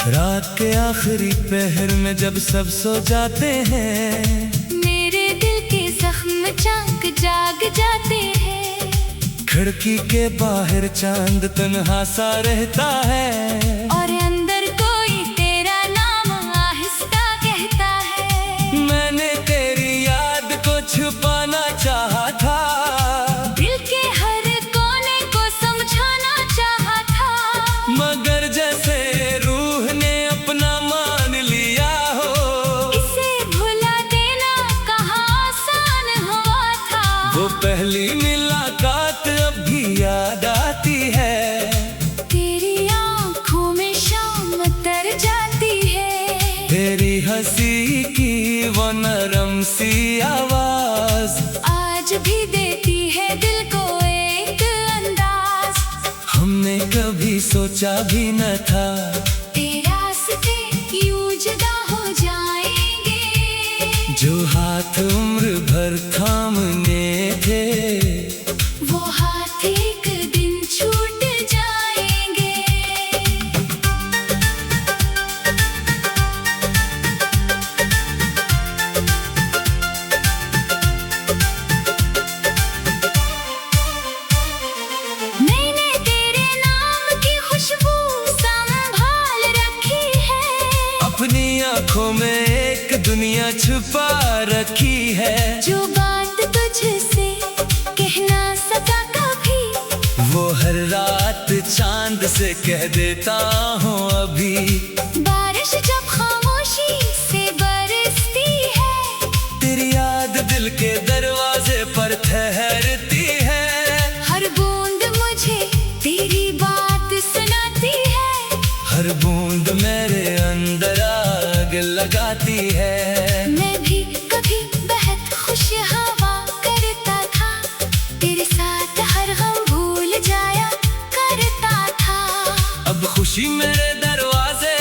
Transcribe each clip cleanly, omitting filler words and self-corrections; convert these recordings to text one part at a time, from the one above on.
रात के आखिरी पहर में जब सब सो जाते हैं, मेरे दिल के जख्म चाक जाग जाते हैं। खिड़की के बाहर चांद तन्हा सा रहता है, और अंदर कोई तेरा नाम आहिस्ता कहता है। मैंने तेरी याद को छुपाना चाहा था, दिल के हर कोने को समझाना चाहा था, मगर जैसे रूह ने अपना मान लिया हो, इसे भुला देना कहाँ आसान हुआ था। वो पहली मुलाकात अब भी याद आती है, तेरी आँखों में शाम तर जाती है। तेरी हंसी की वो नरम सी आवाज आज भी देती है दिल को एक अंदाज। हमने कभी सोचा भी न था, तेरे रास्ते यूं जुदा हो जाएंगे। जो हाथ उम्र भर थामने थे, वो हाथ एक दिन छूट जाएंगे। मैंने तेरे नाम की खुशबू संभाल रखी है, अपनी आंखों में एक दुनिया छुपा रखी है। जो बात तुझसे कह ना सका कभी, वो हर रात चांद से कह देता हूँ अभी। बारिश जब खामोशी से बरसती है, तेरी याद दिल के दरवाजे पर ठहरती है, हर बूंद मुझे तेरी बात सुनाती है। हर बूंद मेरे अंदर आग लगाती है। मैं भी कभी बहुत खुश हवा करता था, तेरे साथ हर गम भूल जाया करता था। अब खुशी मेरे दरवाजे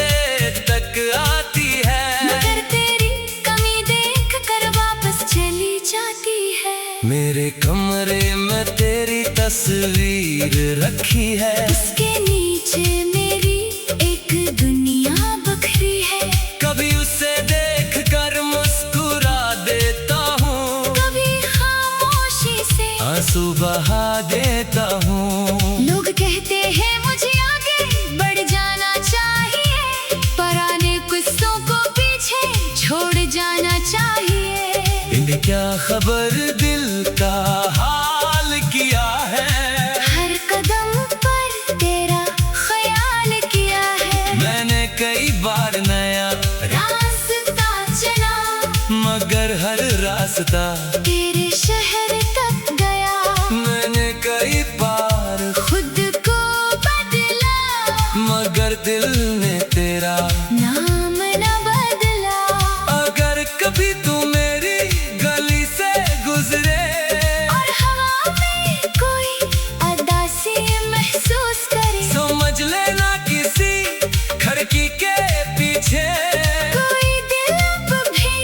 तक आती है, मगर तेरी कमी देख कर वापस चली जाती है। मेरे कमरे में तेरी तस्वीर रखी है, उसके नीचे मेरी एक दुनिया बखरी है। कभी उसे देख कर मुस्कुरा देता हूँ, कभी खामोशी से आंसू बहा देता हूँ। लोग कहते हैं मुझे आगे बढ़ जाना चाहिए, पुराने किस्सों को पीछे छोड़ जाना चाहिए। इन्हें क्या खबर दिल का हाल किया है, हर कदम पर तेरा ख्याल किया है। मैंने कई बार नया रास्ता चला, मगर हर रास्ता तेरे शहर तक गया। मैंने कई बार खुद को बदला, मगर दिल ने तेरा नाम न बदला। अगर कभी तू मेरी गली से गुजरे, और हवा में कोई अदासी महसूस करे, समझ लेना किसी खिड़की के पीछे कोई दिल अब भी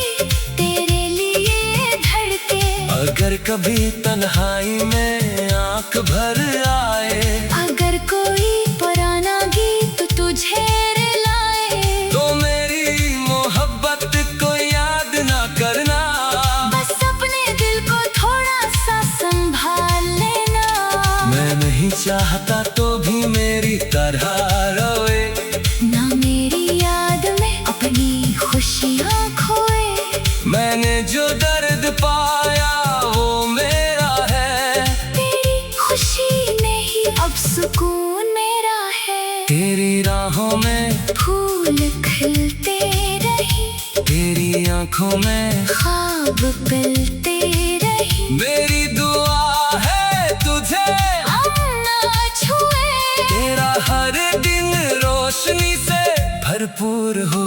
तेरे लिए धड़के। अगर कभी तन्हाई में आंख भर आए, अगर कोई पुराना गीत तुझे रुलाए, तो मेरी मोहब्बत को याद ना करना। बस अपने दिल को थोड़ा सा संभाल लेना। मैं नहीं चाहता तो भी मेरी तरह रोए, ना मेरी याद में अपनी खुशियाँ खोए। मैंने जो दर्द पाया वो मेरा है, तेरी खुशी नहीं अब सुकून मेरा है। तेरी राहों में फूल खिलते रही, तेरी आंखों में ख्वाब पिलते रही। मेरी दुआ है तुझे ना छुए, तेरा हर दिन रोशनी से भरपूर हो।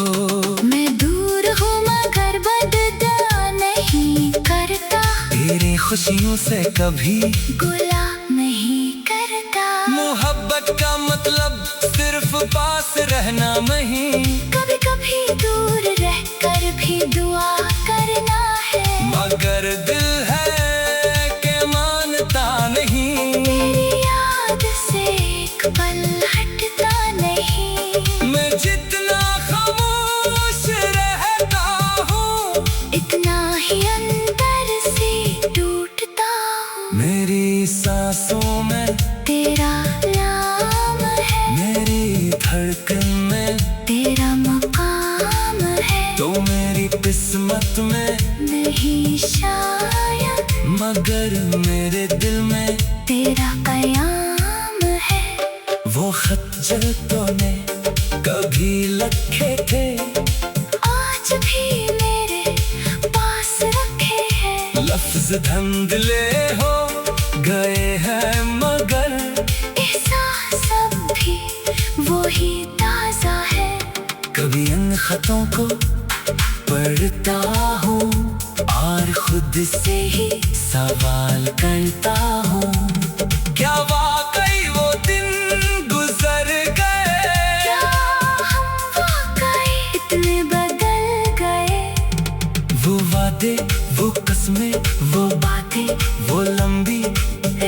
मैं दूर हूँ मगर बदला नहीं करता, तेरी खुशियों से कभी गुला नहीं करता। मोहब्बत का मतलब सिर्फ पास रहना नहीं, कभी कभी दूर रहकर भी दुआ करना है। मगर दिल है कि मानता नहीं, तेरी याद से एक पल हटता नहीं। मैं जितना खत जल्दों ने कभी लिखे थे, आज भी मेरे पास रखे हैं। लफ्ज धुंधले हो गए हैं मगर एहसास अब भी वही ताजा है। कभी इन खतों को पढ़ता हूँ और खुद से ही सवाल करता हूँ, क्या वाकई वो दिन गुजर गए? क्या हम वाकई इतने बदल गए? वो वादे, वो कसमें, वो बातें, वो लंबी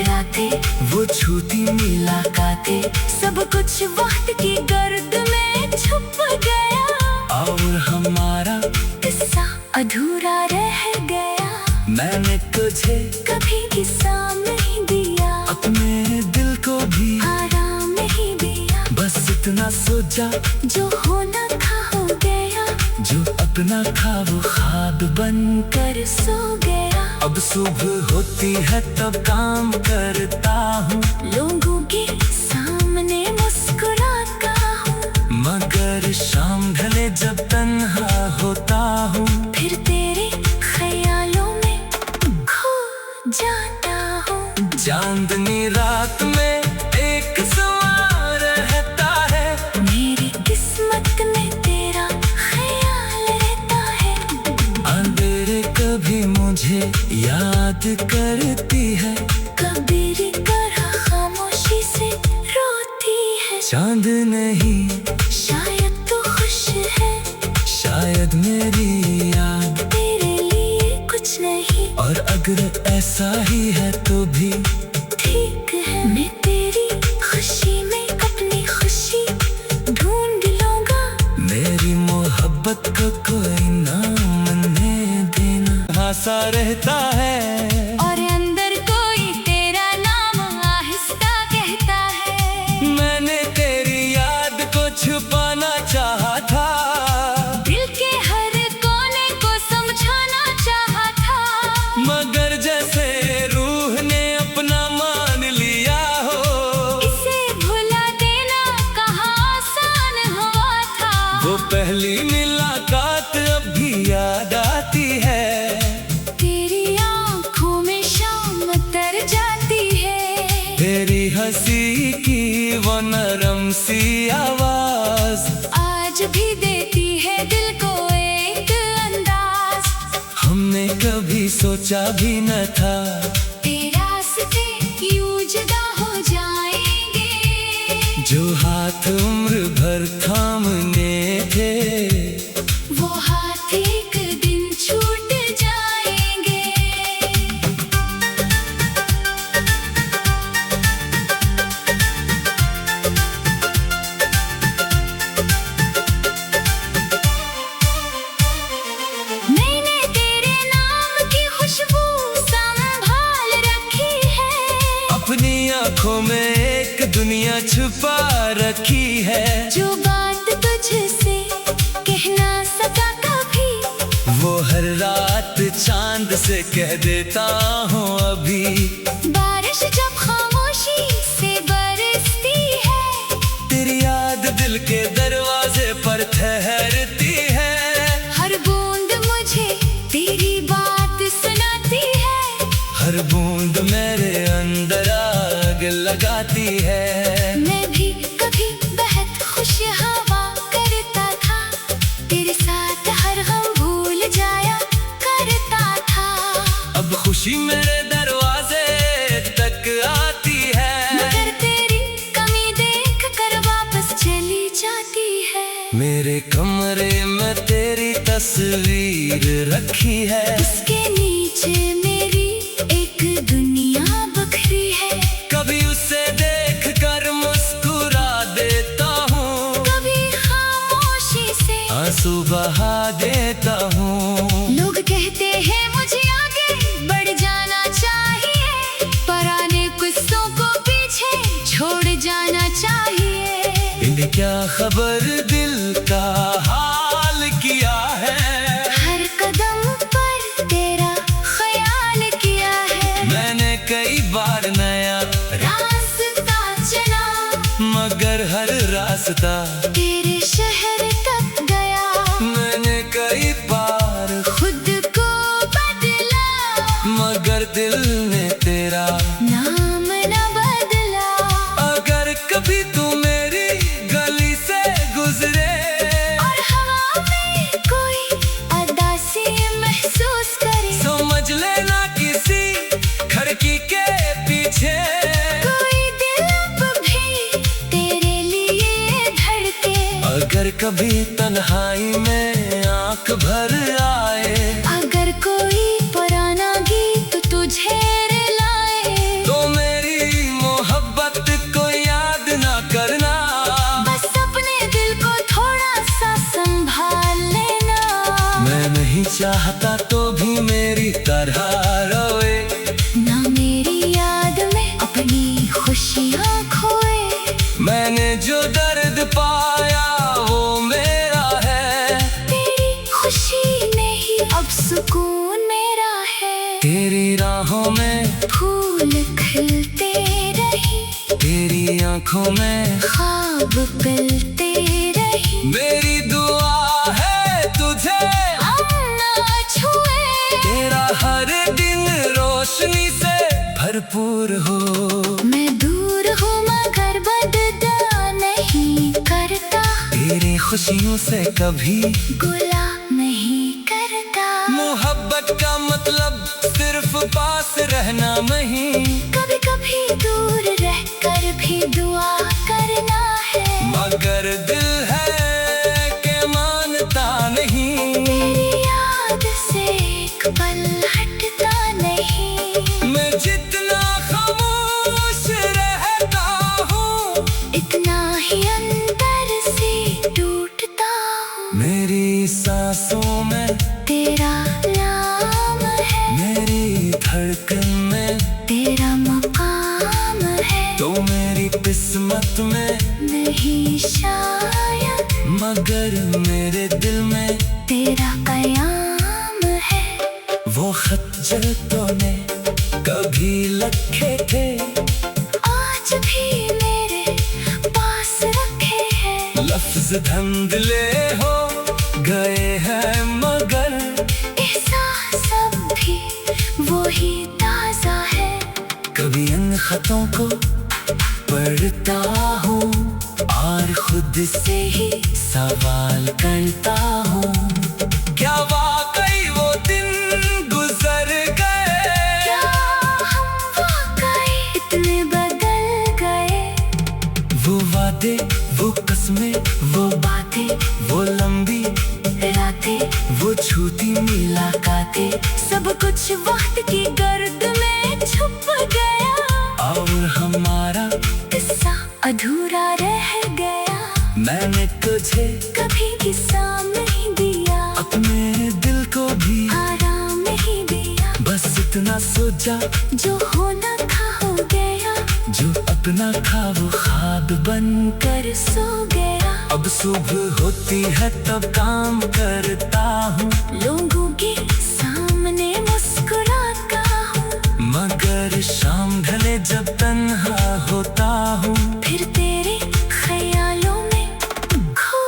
रातें, वो छूती मुलाकातें, सब कुछ वक्त की गर्द में छुप गया और हमारा किस्सा अधूरा रह गया। मैंने तुझे कभी किस्सा नहीं दिया, अपने दिल को भी आराम नहीं दिया। बस इतना सोचा, जो होना था हो गया, जो अपना था वो ख्वाब बन कर सो गया। अब सुबह होती है तब काम करता हूँ, लोगों के सामने मुस्कुराता हूँ, मगर शाम ढले जब तन्हा होता हूँ, फिर तेरे ख्यालों में खो जाता हूँ। चांदनी रात में एक समा रहता है, मेरी किस्मत में तेरा ख्याल रहता है। अंधेरे कभी मुझे याद करती है, कबीर तरह खामोशी से रोती है। चांद नहीं शायद तू खुश है, शायद मेरी याद, तेरे लिए कुछ नहीं और अगर ऐसा ही है तो भी ठीक है। मैं तेरी खुशी में अपनी खुशी ढूंढ लूंगा, मेरी मोहब्बत को कोई नाम नहीं देना। हंसा रहता है और अंदर कोई तेरा नाम आहिस्ता कहता है। मैंने तेरी याद को छुपाना चाहा था, दिल के हर कोने को समझाना चाहा था, मगर जैसे रूह ने अपना मान लिया हो, इसे भुला देना कहाँ आसान हुआ था। वो पहली मुलाकात अब भी याद आती है, तेरी आँखों में शाम तर जाती है, तेरी हंसी की वो नरम सी आवाज आज भी देती है दिल को एक अंदाज। हमने कभी सोचा भी न था, तेरा रास्ते यूं जुदा हो जाएंगे, जो हाथ उम्र भर थामने थे, वो हाथ एक दिन छूट जाएंगे। मैंने तेरे नाम की खुशबू संभाल रखी है, अपनी आंखों में एक दुनिया छुपा रखी है, जो बात तुझसे कह ना सका कभी, वो हर रात चांद से कह देता हूँ अभी। बारिश जब खामोशी से बरसती है, तेरी याद दिल के दरवाजे पर ठहरती है, हर बूंद मुझे तेरी बात सुनाती है, हर बूंद मेरे अंदर आग लगाती है। मैं भी कभी बहुत खुश हवा करता था, तेरे साथ हर गम भूल जाया करता था, अब खुशी मेरे दरवाजे तक आती है, मगर तेरी कमी देख कर वापस चली जाती है। मेरे कमरे में तेरी तस्वीर रखी है, उसके नीचे मेरी एक दुनिया बखरी है, कभी उसे देख कर मुस्कुरा देता हूँ, कभी खामोशी से आंसू बहा देता हूँ। लोग कहते हैं मुझे आगे बढ़ जाना चाहिए, पुराने किस्सों को पीछे छोड़ जाना चाहिए। इन्हें क्या खबर दिल का हाल किया है, हर कदम पर तेरा ख्याल किया है, मैंने कई बार नया रास्ता चुना मगर हर रास्ता तेरे शहर तक गया। मैंने कई बार खुद को बदला मगर दिल ने तेरा नाम न बदला। अगर कभी तू मेरी गली से गुजरे और हवा में कोई अदासी महसूस करे, समझ लेना किसी खिड़की के पीछे कोई दिल अब भी तेरे लिए धड़के। अगर कभी तन्हाई में आंख भर आए, अगर कोई पुराना गीत तुझे रुलाए, तो मेरी मोहब्बत को याद ना करना। बस अपने दिल को थोड़ा सा संभाल लेना। मैं नहीं चाहता तो भी मेरी तरह रोए, ना मेरी याद में अपनी खुशियाँ खोए। मैंने जो दर्द पाया वो मेरा है, तेरी खुशी नहीं अब सुकून मेरा है। तेरी राहों में फूल खिलते रही, तेरी आंखों में ख्वाब पिलते रही। मेरी दुआ है तुझे ना छुए, तेरा हर दिन रोशनी से भरपूर हो। मैं दूर हूँ मगर बदला नहीं करता, तेरी खुशियों से कभी गुला नहीं करता। मोहब्बत का मतलब सिर्फ पास रहना नहीं, कभी कभी दूर रहकर भी दुआ करना है। मगर दिल है के मानता नहीं। तेरी याद से एक पल हटता नहीं। मैं जितना खामोश रहता हूँ, इतना ही अंदर से टूटता हूँ। मेरी सांसों में तेरा नाम है, मेरी धड़कन में तेरा मकाम है। तो मेरी किस्मत में नहीं शायद, मगर मेरे दिल में तेरा कयाम है। वो खत जो तूने कभी लिखे थे, आज भी मेरे पास रखे हैं। लफ्ज धंधले हो गए हैं मगर एहसास अब भी वही ताजा है। कभी इन खतों को पढ़ता हूँ और खुद से ही सवाल करता हूँ, क्या वाकई वो दिन गुजर गए? क्या हम वाकई इतने बदल गए? वो वादे, वो कसमें, वो बातें, वो लंबी रातें, वो छूती मुलाकातें, सब कुछ वक्त की गर्द में छुप गया। और हमारा किस्सा अधूरा रह गया। मैंने तुझे कभी किस्सा नहीं दिया, अपने दिल को भी आराम नहीं दिया। बस इतना सोचा, जो होना था हो गया, जो अपना था वो ख्वाब बन कर सो गया। अब सुबह होती है तब काम करता हूँ, लोगों के सामने मुस्कुराता हूँ, मगर शाम ढले जब तन्हा होता हूँ, फिर तेरे ख्यालों में खो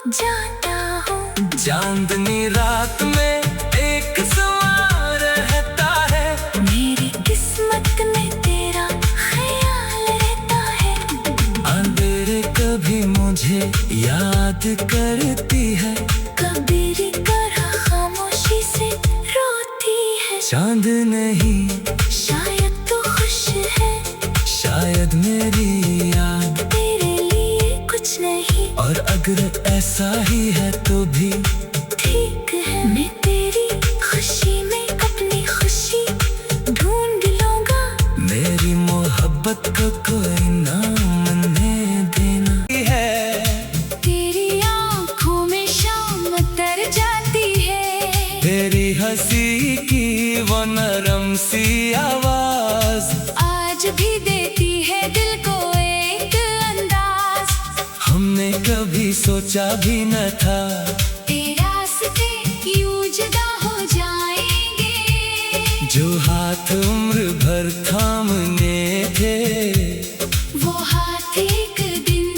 जाता हूँ। चांदनी रात में एक समा रहता है, मेरी किस्मत में तेरा ख्याल रहता है। अंधेरे कभी मुझे याद करती है, कबीर तरह खामोशी से रोती है। चांद नहीं शायद तू खुश है, शायद मेरी याद, तेरे लिए कुछ नहीं और अगर ऐसा ही है तो भी ठीक है। मैं तेरी खुशी में अपनी खुशी ढूंढ लूंगा। मेरी मोहब्बत को कोई नाम नहीं देना है। तेरी आंखों में शाम तर जाती है, तेरी हंसी की वो नरम सी आवाज आज भी देती है दिल को एक अंदाज। हमने कभी सोचा भी न था, तेरे रास्ते यूं जुदा हो जाएंगे। जो हाथ उम्र भर थामने थे, वो हाथ एक दिन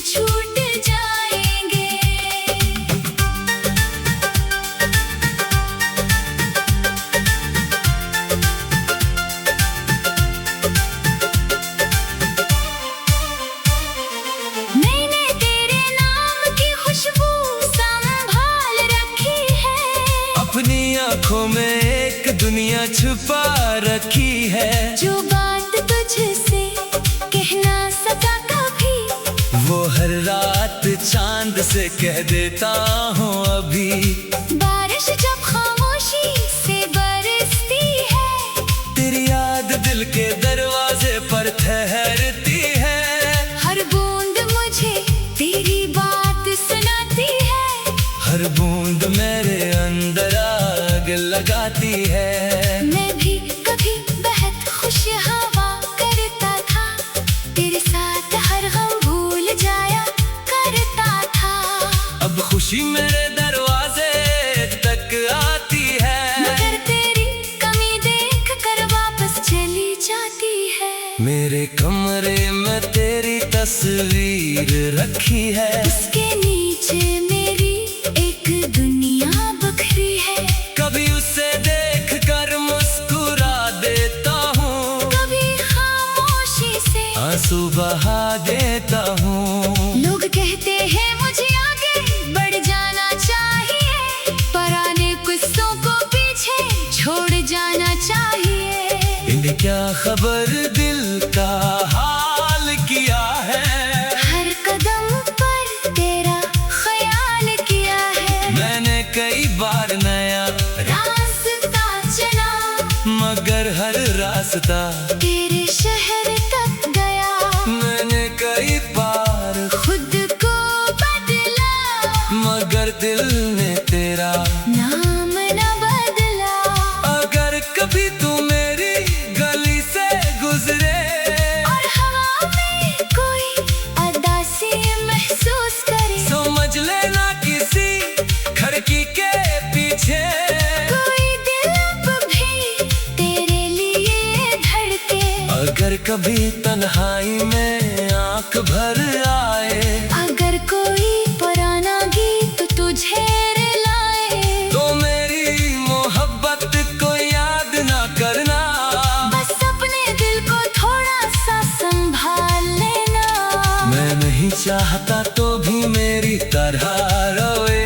आंखों में एक दुनिया छुपा रखी है, जो बात तुझसे कह ना सका कभी, वो हर रात चांद से कह देता हूँ अभी। बारिश जब खामोशी से बरसती है, तेरी याद दिल के दरवाजे पर ठहरती है, हर बूंद मुझे तेरी बात सुनाती है, हर बूंद मेरे अंदर आग लगाती है। मैं भी कभी बहुत खुश हवा करता था, तेरे साथ हर गम भूल जाया करता था। अब खुशी मेरे दरवाजे तक आती है, मगर तेरी कमी देख कर वापस चली जाती है। मेरे कमरे में तेरी तस्वीर रखी है, उसके नीचे मेरी एक दुनिया बखरी है। कभी उसे देख कर मुस्कुरा देता हूँ, कभी खामोशी से आंसू बहा देता हूँ। लोग कहते हैं मुझे आगे बढ़ जाना चाहिए, पुराने किस्सों को पीछे छोड़ जाना चाहिए। इन्हें क्या खबर दिल का हाल किया है, हर कदम पर तेरा ख्याल किया है। मैंने कई बार नया रास्ता चला, मगर हर रास्ता तेरे शहर तक गया। मैंने कई बार खुद को बदला, मगर दिल ने तेरा नाम न बदला। अगर कभी तू मेरी गली से गुजरे, और हवा में कोई उदासी महसूस करे, समझ लेना किसी खिड़की के पीछे कोई दिल अब भी तेरे लिए धड़के। अगर कभी तन्हाई में आंख भर आए, अगर कोई पुराना गीत तुझे रुलाए, तो मेरी मोहब्बत को याद ना करना। बस अपने दिल को थोड़ा सा संभाल लेना। मैं नहीं चाहता तो भी मेरी तरह रोए,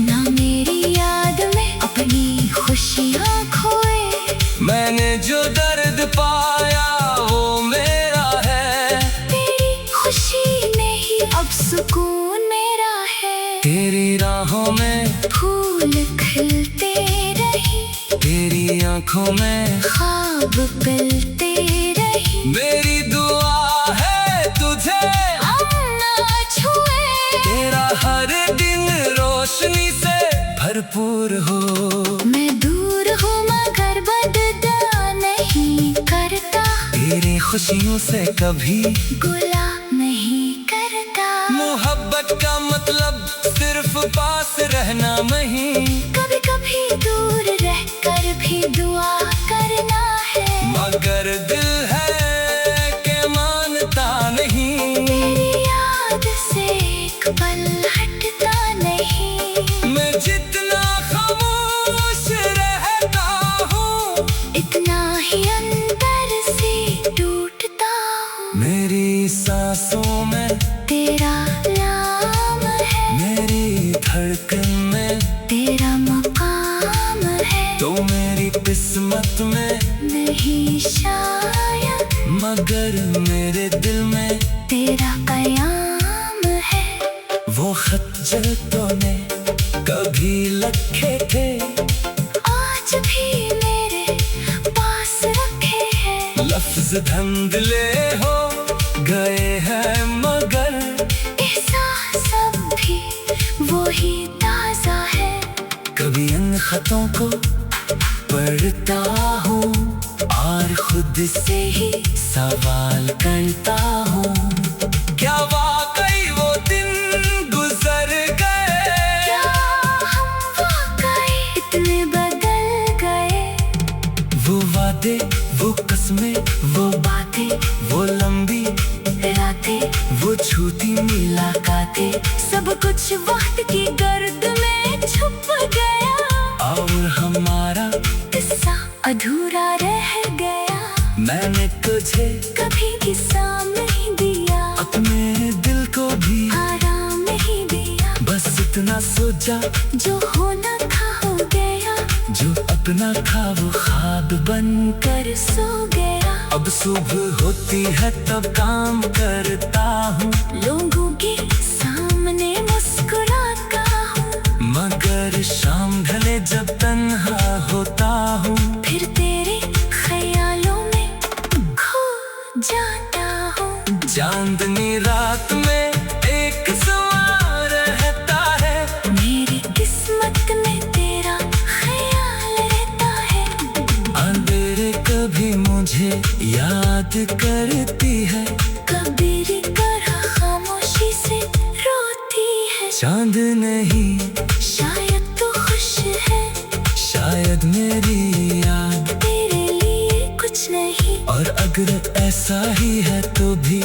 ना मेरी याद में अपनी खुशियाँ खोए। मैंने जो दर्द पाया वो मेरा है, तेरी खुशी नहीं अब सुकून मेरा है। तेरी राहों में फूल खिलते रही, तेरी आंखों में ख्वाब पिलते रही। मेरी दुआ है तुझे हम ना छुए, तेरा हर दिन रोशनी से भरपूर हो। मैं दूर हूँ मगर बदला नहीं करता, तेरी खुशियों से कभी गुला नहीं करता। मोहब्बत का मतलब सिर्फ पास रहना नहीं, कभी कभी दूर रहकर भी दुआ करना है। मगर दिल है के मानता नहीं, तेरी याद से एक पल हटता नहीं। मैं जितना खामोश रहता हूँ, इतना ही अंदर से टूटता हूँ। मेरी सांसों में तेरा नाम है, मेरी धड़कन में तेरा मकाम है। तो मेरी किस्मत में नहीं शायद, मगर मेरे दिल में तेरा कयाम है। वो खत जो तूने कभी लिखे थे, आज भी मेरे पास रखे हैं। लफ्ज धंधले हो गए हैं मगर एहसास अब भी वही ताजा है। कभी इन खतों को पढ़ता हूँ और खुद से ही सवाल करता हूँ, क्या वाकई वो दिन गुजर गए? क्या हम वाकई इतने बदल गए? वो वादे, वो कसमें, वो बातें, वो लंबी रातें, वो छूती मुलाकातें, सब कुछ वक्त की गर्द में छुप गया। और हमारा किस्सा अधूरा रह गया। मैंने तुझे कभी किस्सा नहीं दिया, अपने दिल को भी आराम नहीं दिया। बस इतना सोचा जो होना था हो गया, जो सपना था वो ख्वाब बनकर सो गया। अब सुबह होती है तब काम करता हूँ, लोगों के सामने मुस्कुराता हूँ, मगर शाम ढले जब तन्हा होता हूँ, फिर तेरे ख्यालों में खो जाता हूँ। चांदनी रात में एक समा रहता है, मेरी किस्मत में तेरा ख्याल रहता है। अंधेरे कभी मुझे याद करती है, कबीर तरह खामोशी से रोती है। चांद नहीं शायद तू खुश है, शायद मेरी याद, तेरे लिए कुछ नहीं और अगर ऐसा ही है तो भी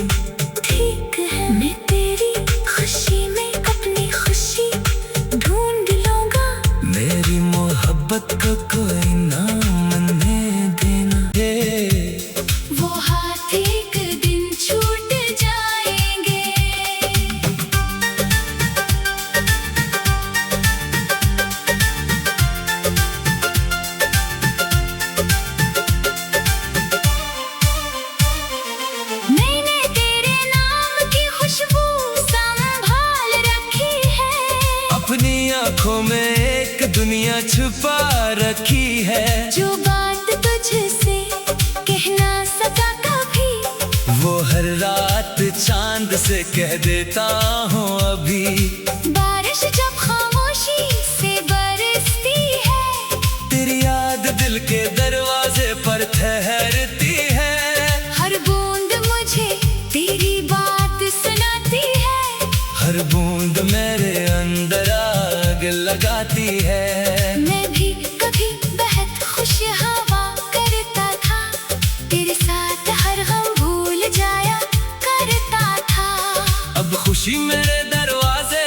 ठीक है। मैं तेरी खुशी में अपनी खुशी ढूंढ लूंगा, मेरी मोहब्बत को कोई नाम नहीं देना। वो हाथ एक दिन छूट जाएंगे। मैंने तेरे नाम की खुशबू संभाल रखी है, अपनी आंखों में एक दुनिया छुपा रखी है, जो बात तुझसे कह ना सका कभी, वो हर रात चांद से कह देता हूँ अभी। बारिश जब खामोशी से बरसती है, तेरी याद दिल के दरवाजे पर ठहरती है, हर बूंद मुझे तेरी बात सुनाती है, हर बूंद मेरे अंदर आग लगाती है। मैं भी कभी बहुत खुश हवा करता था, तेरे साथ हर गम भूल जाया करता था, अब खुशी मेरे दरवाजे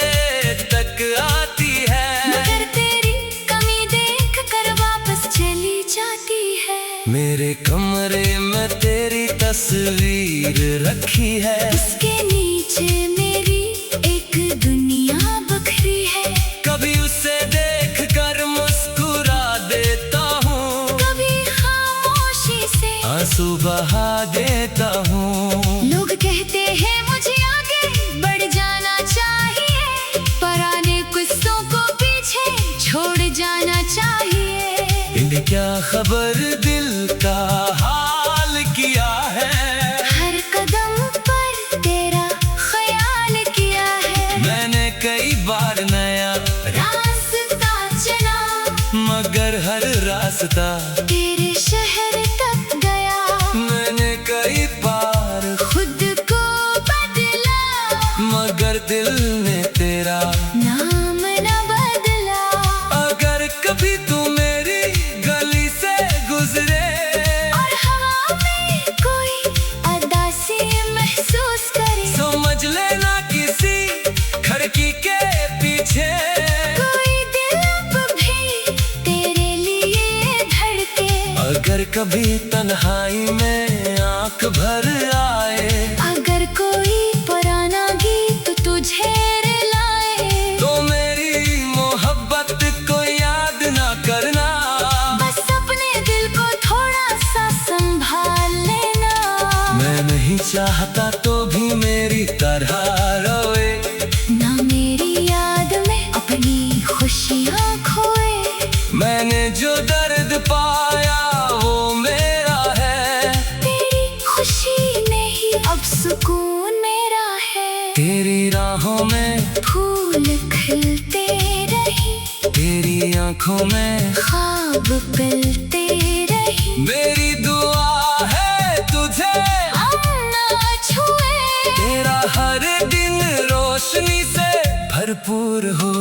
तक आती है, मगर तेरी कमी देख कर वापस चली जाती है। मेरे कमरे में तेरी तस्वीर रखी है, उसके नीचे मेरी एक दुनिया बखरी है, कभी उसे देख कर मुस्कुरा देता हूँ, कभी खामोशी से आंसू बहा देता हूँ। लोग कहते हैं मुझे आगे बढ़ जाना चाहिए, पुराने किस्सों को पीछे छोड़ जाना चाहिए। इन्हें क्या खबर दिल का हाल किया है, हर कदम पर तेरा ख्याल किया है, मैंने कई बार नया रास्ता चला, मगर हर रास्ता तेरे शहर तक गया, मैंने कई बार खुद को बदला, मगर दिल ने तेरा नाम न बदला। अगर कभी तू मेरी गली से गुजरे और हवा में कोई अदासी महसूस करे, समझ लेना किसी खिड़की के पीछे कोई दिल अब भी तेरे लिए धड़के, अगर कभी तन्हाई में आंख भर आए, अगर कोई पुराना गीत तुझे रुलाए, तो मेरी मोहब्बत को याद ना करना, बस अपने दिल को थोड़ा सा संभाल लेना। मैं नहीं चाहता तो भी मेरी तरह रोए, ना मेरी याद में अपनी खुशियाँ खोए, मैंने जो दर्द पाया वो मेरा है, तेरी खुशी में ही अब सुकून मेरा है। तेरी राहों में फूल खिलते रही, तेरी आंखों में ख्वाब पिलते रही, मेरी दुआ है तुझे हम ना छुए, तेरा हर दिन रोशनी से भरपूर हो।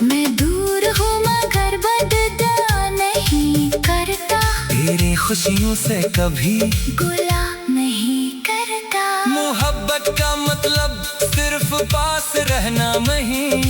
मैं दूर हूँ मगर बदला नहीं करता, तेरी खुशियों से कभी गुला नहीं करता, मोहब्बत का मतलब सिर्फ पास रहना नहीं,